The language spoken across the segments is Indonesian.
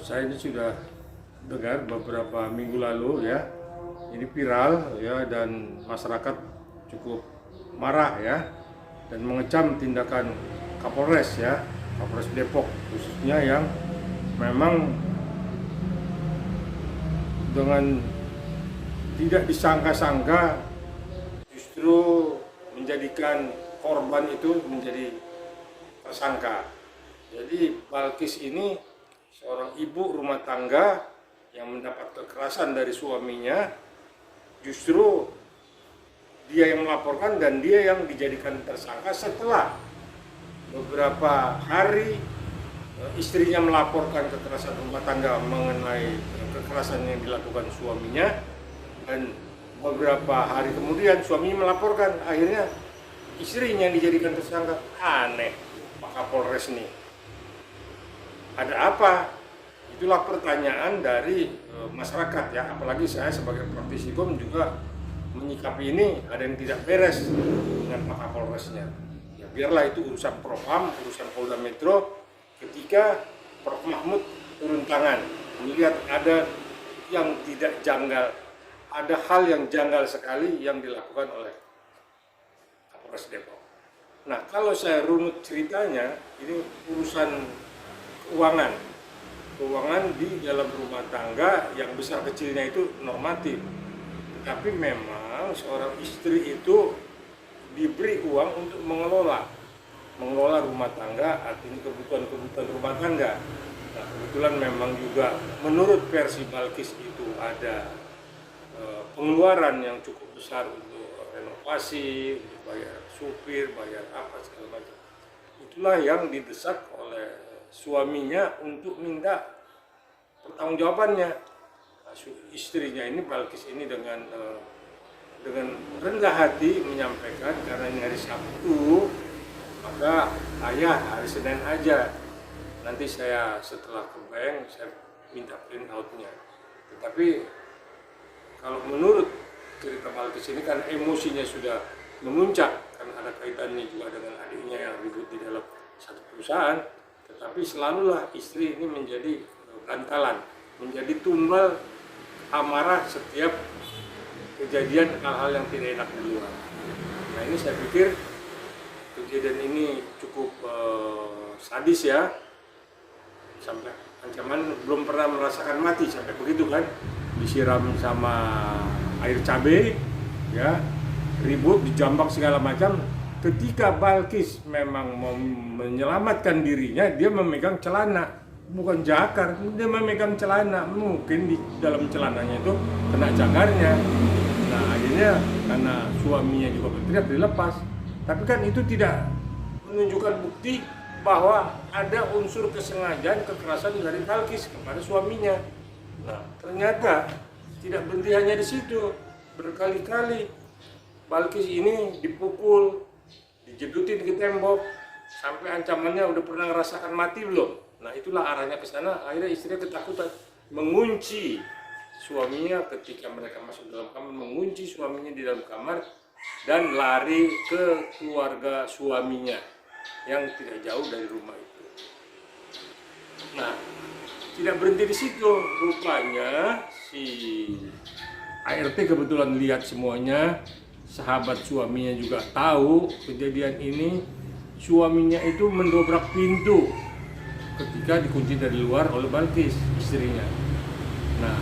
saya ini sudah dengar beberapa minggu lalu ya, ini viral ya, dan masyarakat cukup marah ya, dan mengecam tindakan Kapolres ya, Kapolres Depok khususnya, yang memang dengan tidak disangka-sangka justru menjadikan korban itu menjadi tersangka. Jadi Balkis ini seorang ibu rumah tangga yang mendapat kekerasan dari suaminya, justru dia yang melaporkan dan dia yang dijadikan tersangka setelah beberapa hari istrinya melaporkan kekerasan rumah tangga mengenai kekerasan yang dilakukan suaminya, dan beberapa hari kemudian suaminya melaporkan, akhirnya istrinya yang dijadikan tersangka. Aneh Pak Kapolres nih, ada apa? Itulah pertanyaan dari masyarakat ya, apalagi saya sebagai praktisi hukum juga menyikapi ini ada yang tidak beres dengan Pak Kapolresnya. Ya biarlah itu urusan Propam, urusan Polda Metro, ketika Prof Mahmud turun tangan melihat ada yang tidak janggal, ada hal yang janggal sekali yang dilakukan oleh Kapolres Depok. Nah, kalau saya runut ceritanya, ini urusan keuangan di dalam rumah tangga yang besar kecilnya itu normatif. Tapi memang seorang istri itu diberi uang untuk mengelola rumah tangga, artinya kebutuhan rumah tangga. Nah, kebetulan memang juga menurut versi Balkis itu ada pengeluaran yang cukup besar untuk renovasi, untuk bayar supir, bayar apa segala macam. Itulah yang didesak oleh suaminya untuk minta pertanggungjawabannya. Nah, istrinya ini, Balkis ini dengan rendah hati menyampaikan, karena ini hari Sabtu, maka ayah hari Senin aja, nanti saya setelah ke bank saya minta print outnya. Tetapi kalau menurut cerita Balkis ini kan emosinya sudah memuncak, karena ada kaitannya juga dengan adiknya yang ribut di dalam satu perusahaan. Tetapi selalulah istri ini menjadi bantalan, menjadi tumbal amarah setiap kejadian hal-hal yang tidak enak di luar. Nah, ini saya pikir kejadian ini cukup sadis ya, sampai ancaman belum pernah merasakan mati, sampai begitu kan, disiram sama air cabai ya, ribut, dijambak segala macam. Ketika Balkis memang mau menyelamatkan dirinya, dia memegang celana, bukan jakar, dia memegang celana, mungkin di dalam celananya itu kena jakarnya. Nah, akhirnya karena suaminya juga berteriak, dilepas. Tapi kan itu tidak menunjukkan bukti bahwa ada unsur kesengajaan kekerasan dari Balkis kepada suaminya. Nah, ternyata tidak berhenti hanya di situ. Berkali-kali Balkis ini dipukul, dijedutin ke tembok, sampai ancamannya udah pernah ngerasakan mati belum. Nah, itulah arahnya ke sana. Akhirnya istrinya ketakutan, mengunci suaminya ketika mereka masuk dalam kamar, mengunci suaminya di dalam kamar dan lari ke keluarga suaminya yang tidak jauh dari rumah itu. Nah, tidak berhenti di situ. Rupanya si ART kebetulan lihat semuanya, sahabat suaminya juga tahu kejadian ini. Suaminya itu mendobrak pintu ketika dikunci dari luar oleh Balkis, istrinya. Nah,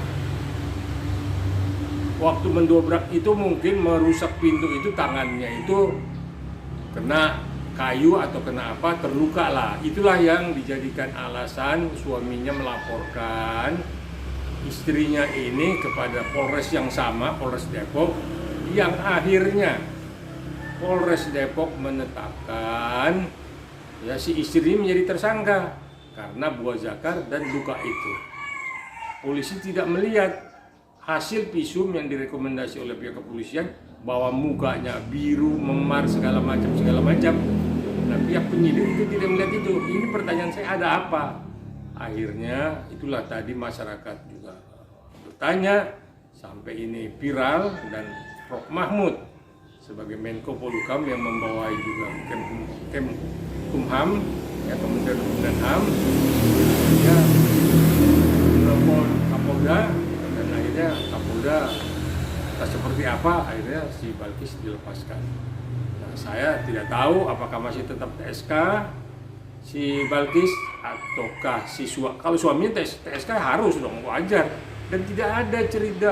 waktu mendobrak itu mungkin merusak pintu itu, tangannya itu kena kayu atau kena apa, terluka lah. Itulah yang dijadikan alasan suaminya melaporkan istrinya ini kepada Polres yang sama, Polres Depok, yang akhirnya Polres Depok menetapkan ya si istri menjadi tersangka karena buah zakar dan luka itu. Polisi tidak melihat hasil visum yang direkomendasi oleh pihak kepolisian bahwa mukanya biru, memar segala macam. Nah, pihak penyidik itu tidak melihat itu. Ini pertanyaan saya, ada apa? Akhirnya itulah tadi masyarakat juga bertanya sampai ini viral, dan Prof Mahmud sebagai Menko Polhukam yang membawai juga Kemkumham, ya, Kementerian Hukum dan HAM, ya telepon Kapolda, dan akhirnya Kapolda entah seperti apa, akhirnya si Balkis dilepaskan. Nah, saya tidak tahu apakah masih tetap TSK si Balkis ataukah kalau suaminya TSK harus dong, wajar. Dan tidak ada cerita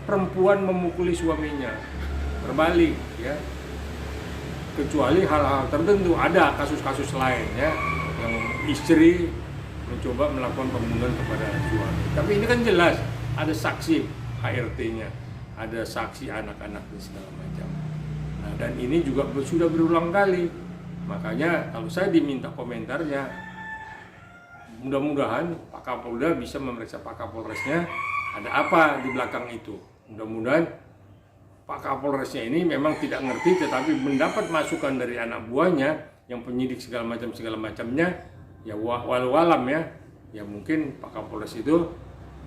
perempuan memukuli suaminya, berbalik ya, kecuali hal-hal tertentu. Ada kasus-kasus lain ya, yang istri mencoba melakukan pembunuhan kepada suami. Tapi ini kan jelas ada saksi HRT-nya, ada saksi anak-anak dan segala macam. Nah, dan ini juga sudah berulang kali. Makanya kalau saya diminta komentarnya, mudah-mudahan Pak Kapolda bisa memeriksa Pak Kapolresnya ada apa di belakang itu. Mudah-mudahan Pak Kapolresnya ini memang tidak ngerti, tetapi mendapat masukan dari anak buahnya yang penyidik segala macamnya, ya walau alam ya mungkin Pak Kapolres itu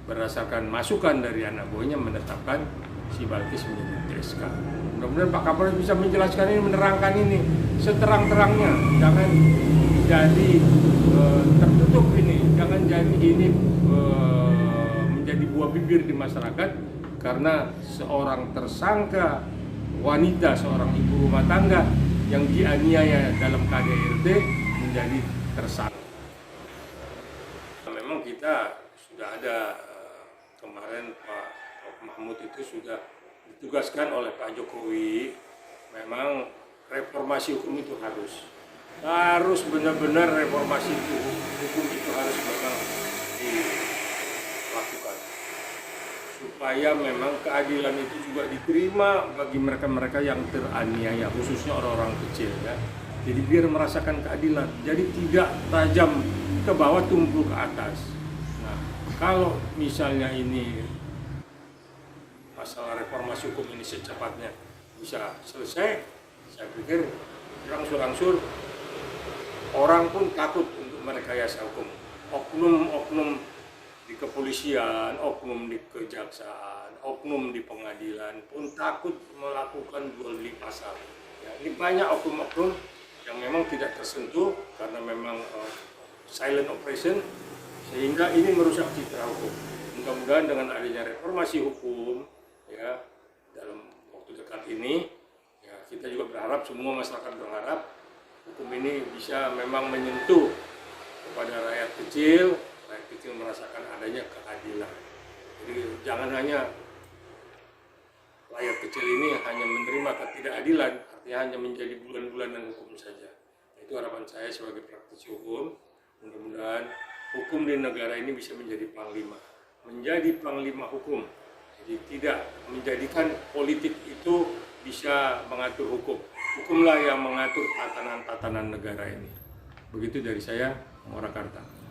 berdasarkan masukan dari anak buahnya menetapkan si Balkis menjadi TSK. Mudah-mudahan Pak Kapolres bisa menjelaskan ini, menerangkan ini seterang-terangnya. Jangan jadi tertutup ini, jangan jadi ini menjadi buah bibir di masyarakat karena seorang tersangka wanita, seorang ibu rumah tangga yang dianiaya dalam KDRT menjadi tersangka. Memang kita sudah ada kemarin Pak Mahfud itu sudah ditugaskan oleh Pak Jokowi, memang reformasi hukum itu harus benar-benar reformasi hukum itu harus memang dilakukan supaya memang keadilan itu juga diterima bagi mereka-mereka yang teraniaya, khususnya orang-orang kecil ya. Jadi biar merasakan keadilan, jadi tidak tajam ke bawah tumpul ke atas. Nah, kalau misalnya ini masalah reformasi hukum ini secepatnya bisa selesai, saya pikir berangsur-angsur orang pun takut untuk merekayasa hukum. Oknum-oknum di kepolisian, oknum di kejaksaan, oknum di pengadilan pun takut melakukan jual beli pasal. Ya, ini banyak oknum-oknum yang memang tidak tersentuh karena memang silent operation, sehingga ini merusak citra hukum. Mudah-mudahan dengan adanya reformasi hukum ya dalam waktu dekat ini, ya kita juga berharap, semua masyarakat berharap hukum ini bisa memang menyentuh kepada rakyat kecil merasakan adanya keadilan. Jadi jangan hanya rakyat kecil ini hanya menerima ketidakadilan, artinya hanya menjadi bulan-bulanan hukum saja. Itu harapan saya sebagai praktisi hukum. Mudah-mudahan hukum di negara ini bisa menjadi panglima hukum. Jadi tidak menjadikan politik itu bisa mengatur hukum. Hukumlah yang mengatur tatanan-tatanan negara ini. Begitu dari saya, Morakarta.